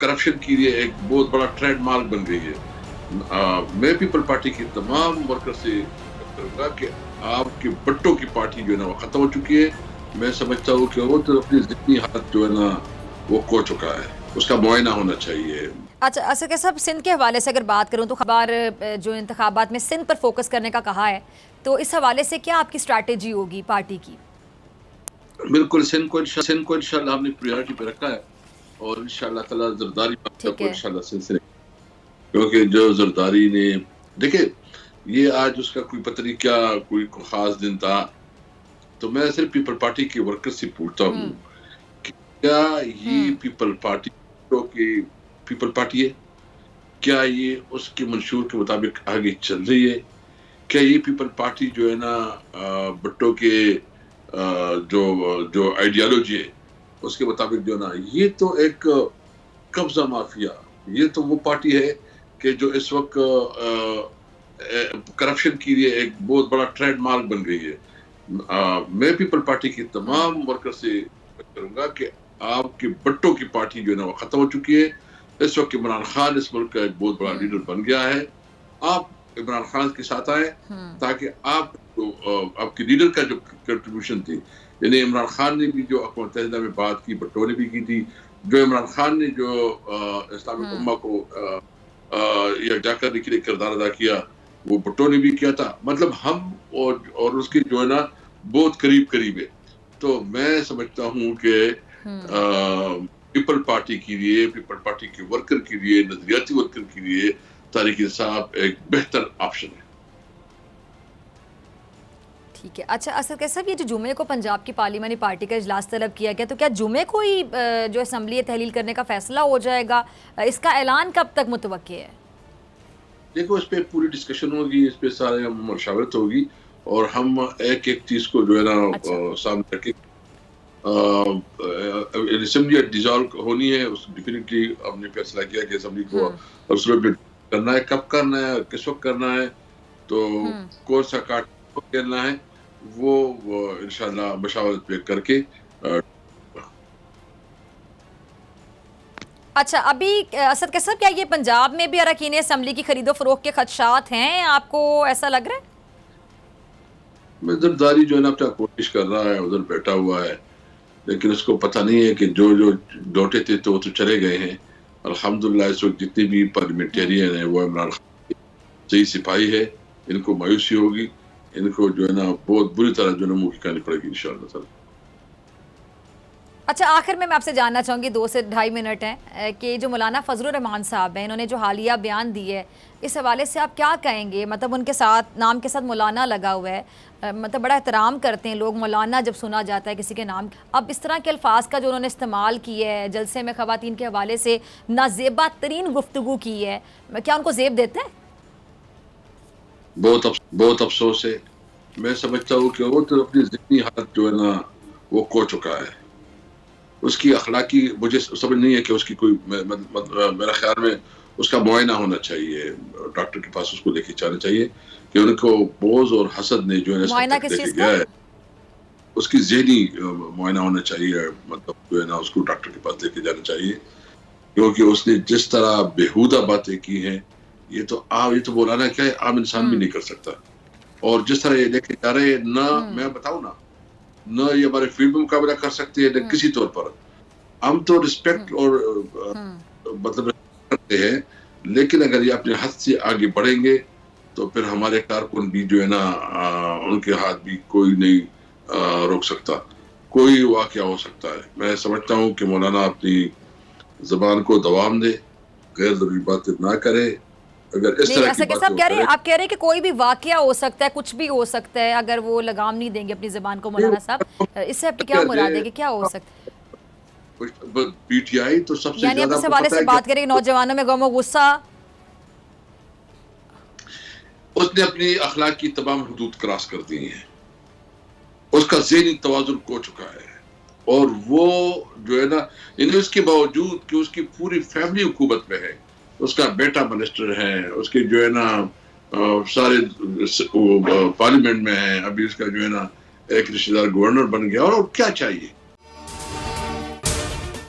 Corruption کی یہ ایک بہت بڑا ٹریڈ مارک بن گئی ہے. میں پیپل پارٹی کی تمام ورکر سے کروں گا کہ آپ کے بٹوں کی پارٹی جو ہے نا وہ ختم ہو چکی ہے. میں سمجھتا ہوں کہ وہ تو اپنی ذہنی حالت جو ہے نا وہ کھو چکا ہے, اس کا معائنہ ہونا چاہیے. اچھا اسد صاحب, سندھ کے حوالے سے اگر بات کروں تو خبر جو انتخابات میں سندھ پر فوکس کرنے کا کہا ہے, تو اس حوالے سے کیا آپ کی اسٹریٹجی ہوگی پارٹی کی؟ بالکل, سندھ کو انشاءاللہ ہم نے پریورٹی پہ رکھا ہے, اور انشاءاللہ تعالیٰ زرداری ٹھیک کو ہے. انشاءاللہ سندھ سے, کیونکہ جو زرداری نے دیکھیں یہ آج اس کا کوئی پتہ نہیں کیا کوئی خاص دن تھا, تو میں صرف پیپل پارٹی کے ورکر سے پوچھتا ہوں کہ کیا یہ پیپل پارٹی پیپل پارٹی ہے, کیا یہ اس کے منشور کے مطابق آگے چل رہی ہے, کیا یہ پیپل پارٹی جو ہے نا بٹوں کے جو آئیڈیالوجی ہے اس کے مطابق جو ہے نا, یہ تو ایک قبضہ مافیا, یہ تو وہ پارٹی ہے کہ جو اس وقت کرپشن کی یہ ایک بہت بڑا ٹریڈ مارک بن گئی ہے. میں پیپل پارٹی کی تمام ورکر سے کروں گا کہ آپ کے بٹوں کی پارٹی جو ہے نا وہ ختم ہو چکی ہے. اس وقت عمران خان اس ملک کا ایک بہت بڑا لیڈر بن گیا ہے. آپ عمران خان کے ساتھ آئیں تاکہ آپ کی لیڈر کا جو کنٹریبیوشن تھی, یعنی عمران خان نے بھی جو اقوام متحدہ میں بات کی, بٹوں نے بھی کی تھی, جو عمران خان نے جو اسلامی امہ کو یکجا کرنے کے لیے کردار ادا کیا وہ بٹوں نے بھی کیا تھا. مطلب ہم اور اس کے جو ہے نا بہت قریب ہے. تو میں سمجھتا ہوں کہ پیپل پارٹی کے لیے, پیپل پارٹی کے ورکر کے لیے, نظریاتی ورکر کے لیے تحریک انصاف ایک بہتر آپشن ہے. ٹھیک ہے. اچھا اسد صاحب, یہ جو جمعے کو پنجاب کی پارلیمانی پارٹی کا اجلاس طلب کیا گیا, تو کیا جمعے کو ہی جو اسمبلی تحلیل کرنے کا فیصلہ ہو جائے گا؟ اس کا اعلان کب تک متوقع ہے؟ دیکھو اس پہ پوری ڈسکشن ہوگی, اس پہ سارے مشاورت ہوگی, اور ہم ایک چیز کو جو ہے نا سامنے رکھیں. اسمبلی ڈیزالو ہونی ہے, اس ڈیفینیٹلی ہم نے فیصلہ کیا کہ اسمبلی کو ریزولوٹ کرنا ہے, کب کرنا ہے, کس وقت کرنا ہے, تو کون سا کاٹ کرنا ہے, وہ انشاءاللہ مشاورت پہ کر کے. اچھا ابھی اسد صاحب, کیا یہ پنجاب میں بھی اراکین اسمبلی کی خرید و فروخت کے خدشات ہیں, آپ کو ایسا لگ رہا ہے؟ میں زرداری جو ہے نا اپنا کوشش کر رہا ہے, ادھر بیٹھا ہوا ہے, لیکن اس کو پتہ نہیں ہے کہ جو ڈوٹے تھے تو وہ تو چلے گئے ہیں. الحمدللہ اس وقت جتنے بھی پارلیمنٹیرین ہیں وہ عمران خان صحیح سپاہی ہے. ان کو مایوسی ہوگی, ان کو جو ہے نا بہت بری طرح جو ہے نا منہ کھانی پڑے گی انشاءاللہ تعالی. اچھا آخر میں آپ سے جاننا چاہوں گی, 2 سے 2.5 منٹ ہیں, کہ جو مولانا فضل الرحمان صاحب ہیں, انہوں نے جو حالیہ بیان دی ہے, اس حوالے سے آپ کیا کہیں گے؟ مطلب ان کے ساتھ نام کے ساتھ مولانا لگا ہوا ہے, مطلب بڑا احترام کرتے ہیں لوگ مولانا جب سنا جاتا ہے کسی کے نام. اب اس طرح کے الفاظ کا جو انہوں نے استعمال کی ہے, جلسے میں خواتین کے حوالے سے نازیبا ترین گفتگو کی ہے, کیا ان کو زیب دیتے ہیں؟ بہت افسوس ہے. میں سمجھتا ہوں کہ وہ تو اپنی ذہنی حالت جو ہے نا وہ کھو چکا ہے. اس کی اخلاقی مجھے سمجھ نہیں ہے کہ اس کی کوئی, میرا خیال میں اس کا معائنہ ہونا چاہیے, ڈاکٹر کے پاس اس کو لے کے جانا چاہیے, کہ ان کو بغض اور حسد نے جو ہے معائنہ لے کس کے چیز گیا کا؟ ہے. اس کی ذہنی معائنہ ہونا چاہیے, مطلب جو ہے نا اس کو ڈاکٹر کے پاس لے کے جانا چاہیے, کیونکہ اس نے جس طرح بیہودہ باتیں کی ہیں, یہ تو مولانا کیا ہے, عام انسان بھی نہیں کر سکتا. اور جس طرح یہ لے کے جا رہے ہیں, نہ میں بتاؤں نہ یہ ہمارے فیلڈ میں مقابلہ کر سکتے ہیں, نہ کسی طور پر. ہم تو رسپیکٹ اور مطلب کرتے ہیں, لیکن اگر یہ اپنے حد سے آگے بڑھیں گے تو پھر ہمارے کارکن بھی جو ہے نا ان کے ہاتھ بھی کوئی نہیں روک سکتا, کوئی واقعہ ہو سکتا ہے. میں سمجھتا ہوں کہ مولانا اپنی زبان کو دوام دے, غیر ضروری باتیں نہ کرے. اگر اس طرح کی باتیں وہ کرے, آپ کہہ رہے ہیں کہ کوئی بھی واقعہ ہو سکتا ہے, کچھ بھی ہو سکتا ہے, اگر وہ لگام نہیں دیں گے اپنی زبان کو مولانا صاحب, اس سے آپ کی کیا مراد ہے کہ کیا ہو سکتا ہے؟ پی ٹی آئی تو سب سے یعنی آپ زیادہ اس آپ کو حوالے پتہ سے ہے بات کریں کہ نوجوانوں میں غم و غصہ, اس نے اپنی اخلاق کی تمام حدود کراس کر دی ہیں. اس کا ذہنی توازن کھو چکا ہے, اور وہ جو ہے نا, یعنی اس کے باوجود کہ اس کی پوری فیملی حکومت میں ہے, اس کا بیٹا منسٹر ہے, اس کے جو ہے نا سارے پارلیمنٹ میں ہیں, ابھی اس کا جو ہے نا ایک رشتہ دار گورنر بن گیا, اور کیا چاہیے.